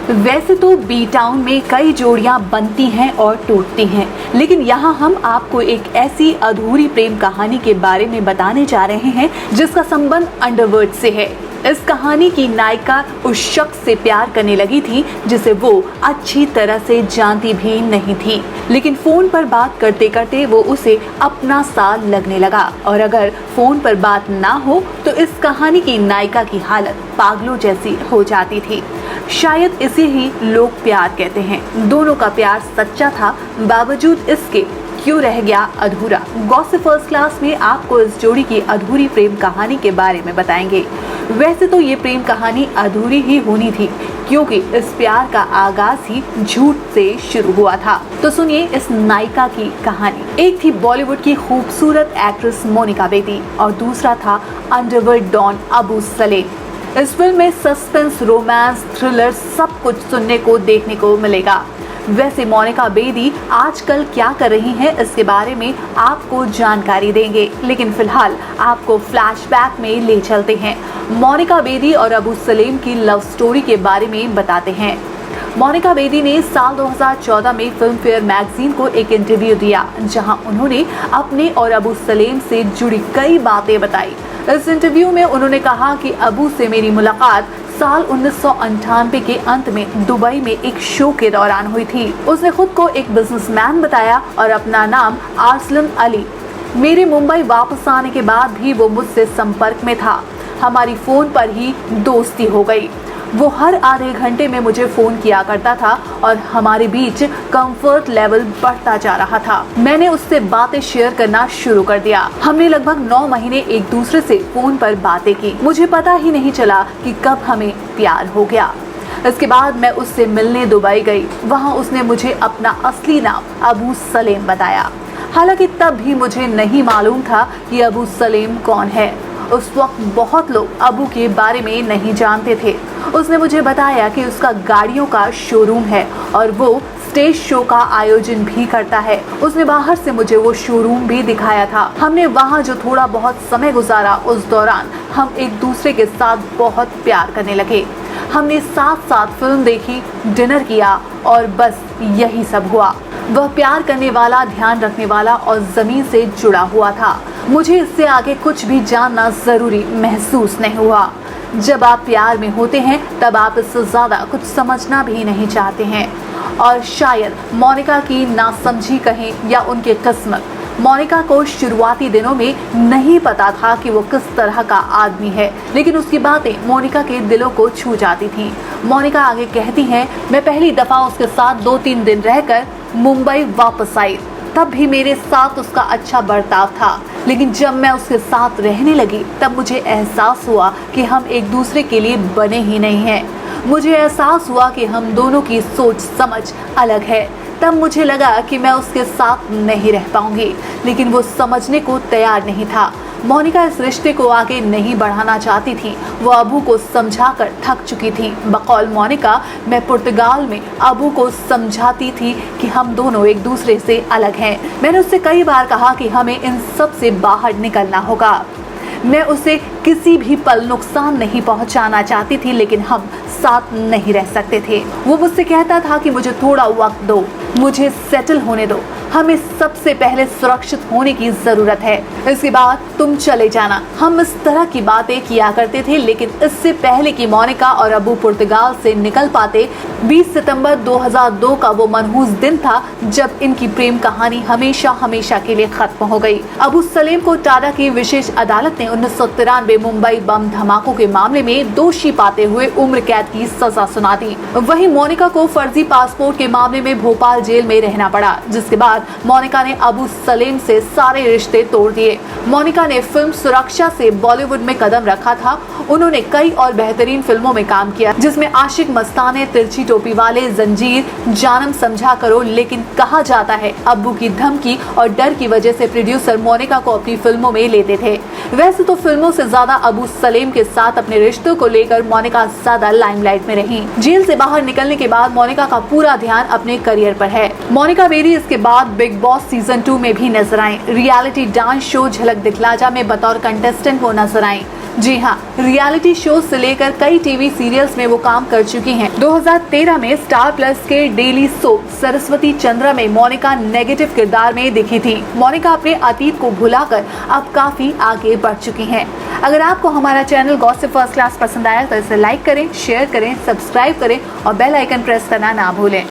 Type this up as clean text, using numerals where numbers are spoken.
वैसे तो B town में कई जोड़ियां बनती हैं और टूटती हैं, लेकिन यहाँ हम आपको एक ऐसी अधूरी प्रेम कहानी के बारे में बताने जा रहे हैं जिसका संबंध अंडरवर्ल्ड से है। इस कहानी की नायिका उस शख्स से प्यार करने लगी थी जिसे वो अच्छी तरह से जानती भी नहीं थी, लेकिन फोन पर बात करते करते वो उसे अपना सा लगने लगा। और अगर फोन पर बात ना हो तो इस कहानी की नायिका की हालत पागलों जैसी हो जाती थी। शायद इसे ही लोग प्यार कहते हैं। दोनों का प्यार सच्चा था, बावजूद इसके क्यों रह गया अधूरा। गॉसिप फर्स्ट क्लास में आपको इस जोड़ी की अधूरी प्रेम कहानी के बारे में बताएंगे। वैसे तो ये प्रेम कहानी अधूरी ही होनी थी, क्योंकि इस प्यार का आगाज ही झूठ से शुरू हुआ था। तो सुनिए इस नायिका की कहानी। एक थी बॉलीवुड की खूबसूरत एक्ट्रेस मोनिका बेदी और दूसरा था अंडरवर्ल्ड डॉन अबू सलेम। इस फिल्म में सस्पेंस, रोमांस, थ्रिलर सब कुछ सुनने को देखने को मिलेगा। वैसे मोनिका बेदी आजकल क्या कर रही हैं इसके बारे में आपको जानकारी देंगे, लेकिन फिलहाल आपको फ्लैशबैक में ले चलते हैं। मोनिका बेदी और अबू सलेम की लव स्टोरी के बारे में बताते हैं। मोनिका बेदी ने साल 2014 में फिल्म फेयर मैगजीन को एक इंटरव्यू दिया, जहां उन्होंने अपने और अबू सलेम से जुड़ी कई बातें बताई। इस इंटरव्यू में उन्होंने कहा कि अबू से मेरी मुलाकात साल 1998 के अंत में दुबई में एक शो के दौरान हुई थी। उसने खुद को एक बिजनेसमैन बताया और अपना नाम आर्सलन अली। मेरे मुंबई वापस आने के बाद भी वो मुझसे संपर्क में था। हमारी फोन पर ही दोस्ती हो गई। वो हर आधे घंटे में मुझे फोन किया करता था और हमारे बीच कंफर्ट लेवल बढ़ता जा रहा था। मैंने उससे बातें शेयर करना शुरू कर दिया। हमने लगभग 9 महीने एक दूसरे से फोन पर बातें की। मुझे पता ही नहीं चला कि कब हमें प्यार हो गया। इसके बाद मैं उससे मिलने दुबई गई। वहाँ उसने मुझे अपना असली नाम अबू सलेम बताया। हालांकि तब भी मुझे नहीं मालूम था कि अबू सलेम कौन है। उस वक्त बहुत लोग अबू के बारे में नहीं जानते थे। उसने मुझे बताया कि उसका गाड़ियों का शोरूम है और वो स्टेज शो का आयोजन भी करता है। उसने बाहर से मुझे वो शोरूम भी दिखाया था। हमने वहाँ जो थोड़ा बहुत समय गुजारा, उस दौरान हम एक दूसरे के साथ बहुत प्यार करने लगे। हमने साथ साथ फिल्म देखी, डिनर किया और बस यही सब हुआ। वह प्यार करने वाला, ध्यान रखने वाला और जमीन से जुड़ा हुआ था। मुझे इससे आगे कुछ भी जानना जरूरी महसूस नहीं हुआ। जब आप प्यार में होते हैं तब आप इससे ज्यादा कुछ समझना भी नहीं चाहते हैं। और शायद मोनिका की नासमझी कहें या उनकी किस्मत, मोनिका को शुरुआती दिनों में नहीं पता था कि वो किस तरह का आदमी है, लेकिन उसकी बातें मोनिका के दिलों को छू जाती थीं। मोनिका आगे कहती हैं, मैं पहली दफा उसके साथ 2-3 दिन रहकर मुंबई वापस आई। तब भी मेरे साथ उसका अच्छा बर्ताव था, लेकिन जब मैं उसके साथ रहने लगी तब मुझे एहसास हुआ कि हम एक दूसरे के लिए बने ही नहीं हैं। मुझे एहसास हुआ कि हम दोनों की सोच समझ अलग है। तब मुझे लगा कि मैं उसके साथ नहीं रह पाऊंगी, लेकिन वो समझने को तैयार नहीं था। मोनिका इस रिश्ते को आगे नहीं बढ़ाना चाहती थी। वो अबू को समझाकर थक चुकी थी। बकौल मोनिका, मैं पुर्तगाल में अबू को समझाती थी कि हम दोनों एक दूसरे से अलग हैं। मैंने उससे कई बार कहा कि हमें इन सब से बाहर निकलना होगा। मैं उसे किसी भी पल नुकसान नहीं पहुंचाना चाहती थी, लेकिन हम साथ नहीं रह सकते थे। वो मुझसे कहता था कि मुझे थोड़ा वक्त दो, मुझे सेटल होने दो। हमें सबसे पहले सुरक्षित होने की जरूरत है, इसके बाद तुम चले जाना। हम इस तरह की बातें किया करते थे, लेकिन इससे पहले कि मोनिका और अबू पुर्तगाल से निकल पाते, 20 सितंबर 2002 का वो मनहूस दिन था जब इनकी प्रेम कहानी हमेशा हमेशा के लिए खत्म हो गई। अबू सलेम को टाटा की विशेष अदालत ने 1993 मुंबई बम धमाकों के मामले में दोषी पाते हुए उम्र कैद की सजा सुना दी। वहीं मोनिका को फर्जी पासपोर्ट के मामले में भोपाल जेल में रहना पड़ा, जिसके बाद मोनिका ने अबू सलेम से सारे रिश्ते तोड़ दिए। मोनिका ने फिल्म सुरक्षा से बॉलीवुड में कदम रखा था। उन्होंने कई और बेहतरीन फिल्मों में काम किया, जिसमें आशिक मस्ताने, तिरछी टोपी वाले, जंजीर, जानम समझा करो। लेकिन कहा जाता है अब्बू की धमकी और डर की वजह से प्रोड्यूसर मोनिका को अपनी फिल्मों में लेते थे। वैसे तो फिल्मों से ज्यादा अबू सलेम के साथ अपने रिश्तों को लेकर मोनिका ज्यादा लाइमलाइट में रही। जेल से बाहर निकलने के बाद मोनिका का पूरा ध्यान अपने करियर पर है। मोनिका बेदी इसके बाद बिग बॉस सीजन 2 में भी नजर आई। रियलिटी डांस शो झलक दिखला जा में बतौर कंटेस्टेंट वो नजर आई। जी हाँ, रियलिटी शो से लेकर कई टीवी सीरियल्स में वो काम कर चुकी हैं। 2013 में स्टार प्लस के डेली सोप सरस्वती चंद्रा में मोनिका नेगेटिव किरदार में दिखी थी। मोनिका अपने अतीत को भुलाकर अब काफी आगे बढ़ चुकी हैं। अगर आपको हमारा चैनल गॉसिप फर्स्ट क्लास पसंद आया तो इसे लाइक करें, शेयर करें, सब्सक्राइब करें और बेल आइकन प्रेस करना ना भूलें।